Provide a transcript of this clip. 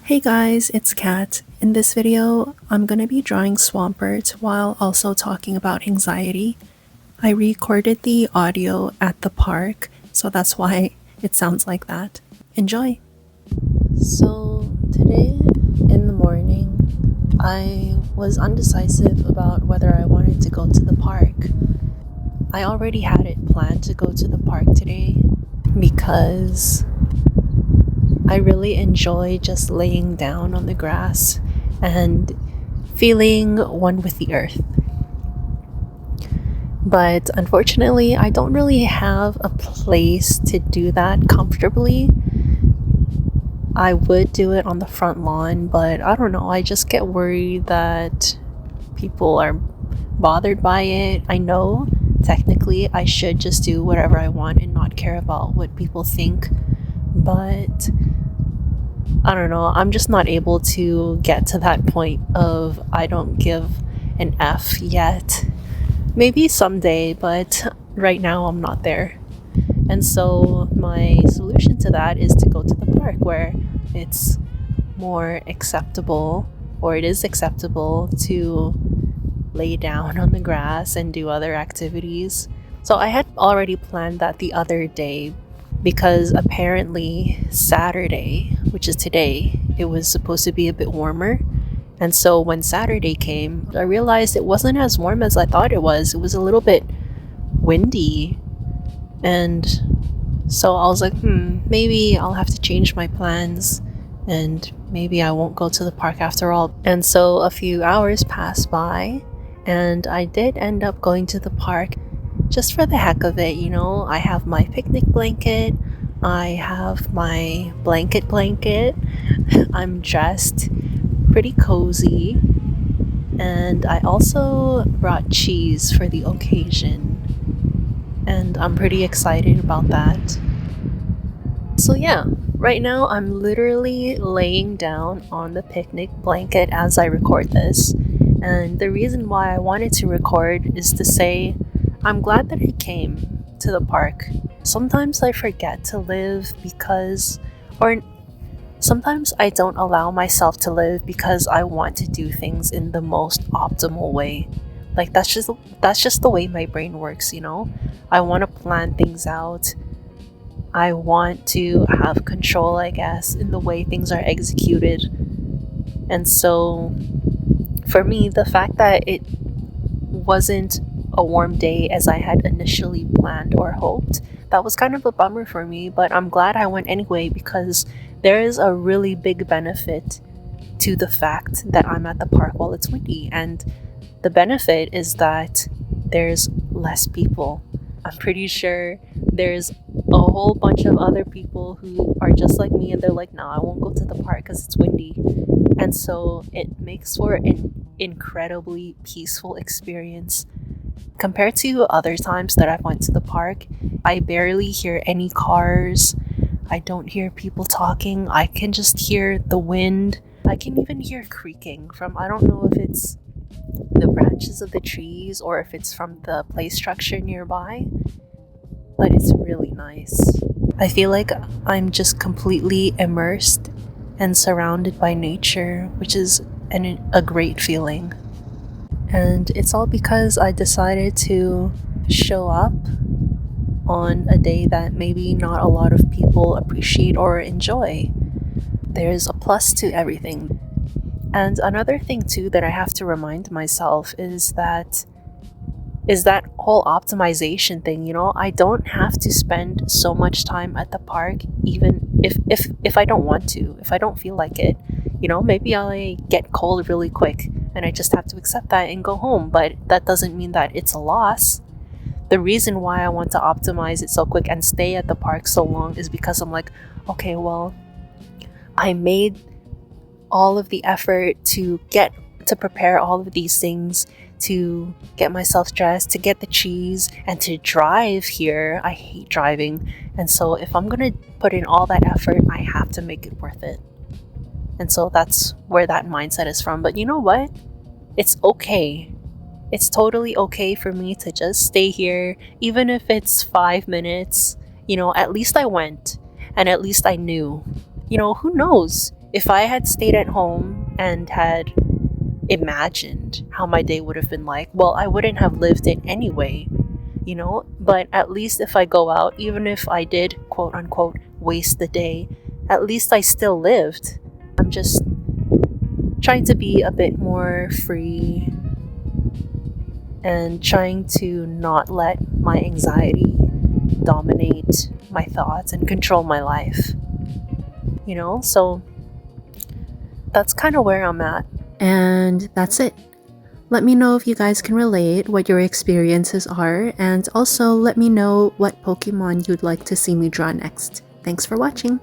Hey guys, it's Kat. In this video, I'm gonna be drawing swampert while also talking about anxiety. I recorded the audio at the park, so that's why it sounds like that. Enjoy! So, today in the morning, I was undecisive about whether I wanted to go to the park. I already had it planned to go to the park today because I really enjoy just laying down on the grass and feeling one with the earth. But unfortunately, I don't really have a place to do that comfortably. I would do it on the front lawn, but I don't know, I just get worried that people are bothered by it. I know technically I should just do whatever I want and not care about what people think, but I don't know, I'm just not able to get to that point of I don't give an F yet. Maybe someday, but right now I'm not there. And so my solution to that is to go to the park where it's more acceptable, or it is acceptable to lay down on the grass and do other activities. So I had already planned that the other day because apparently Saturday, which is today, it was supposed to be a bit warmer. And so when Saturday came, I realized it wasn't as warm as I thought it was. It was a little bit windy. And so I was like, maybe I'll have to change my plans and maybe I won't go to the park after all. And so a few hours passed by and I did end up going to the park just for the heck of it. You know, I have my picnic blanket, I have my blanket. I'm dressed pretty cozy, and I also brought cheese for the occasion, and I'm pretty excited about that. So yeah, right now I'm literally laying down on the picnic blanket as I record this, and the reason why I wanted to record is to say I'm glad that I came to the park. Sometimes I forget to live or sometimes I don't allow myself to live because I want to do things in the most optimal way. Like that's just the way my brain works, you know? I want to plan things out. I want to have control, I guess, in the way things are executed. And so for me, the fact that it wasn't a warm day as I had initially planned or hoped, that was kind of a bummer for me, but I'm glad I went anyway because there is a really big benefit to the fact that I'm at the park while it's windy, and the benefit is that there's less people. I'm pretty sure there's a whole bunch of other people who are just like me and they're like, no, I won't go to the park because it's windy. And so it makes for an incredibly peaceful experience. Compared to other times that I've went to the park, I barely hear any cars. I don't hear people talking. I can just hear the wind. I can even hear creaking from, I don't know if it's the branches of the trees or if it's from the play structure nearby, but it's really nice. I feel like I'm just completely immersed and surrounded by nature, which is a great feeling. And it's all because I decided to show up on a day that maybe not a lot of people appreciate or enjoy. There's a plus to everything. And another thing too that I have to remind myself is that whole optimization thing, you know? I don't have to spend so much time at the park even if I don't want to, if I don't feel like it. You know, maybe I get cold really quick and I just have to accept that and go home, but that doesn't mean that it's a loss. The reason why I want to optimize it so quick and stay at the park so long is because I'm like, okay, well, I made all of the effort to prepare all of these things, to get myself dressed, to get the cheese, and to drive here. I hate driving. And so if I'm gonna put in all that effort, I have to make it worth it. And so that's where that mindset is from. But you know what? It's okay. It's totally okay for me to just stay here, even if it's 5 minutes. You know, at least I went, and at least I knew. You know, who knows? If I had stayed at home and had imagined how my day would have been like, well, I wouldn't have lived it anyway, you know? But at least if I go out, even if I did, quote unquote, waste the day, at least I still lived. I'm just trying to be a bit more free and trying to not let my anxiety dominate my thoughts and control my life. You know? So that's kind of where I'm at. And that's it. Let me know if you guys can relate, what your experiences are, and also let me know what Pokemon you'd like to see me draw next. Thanks for watching!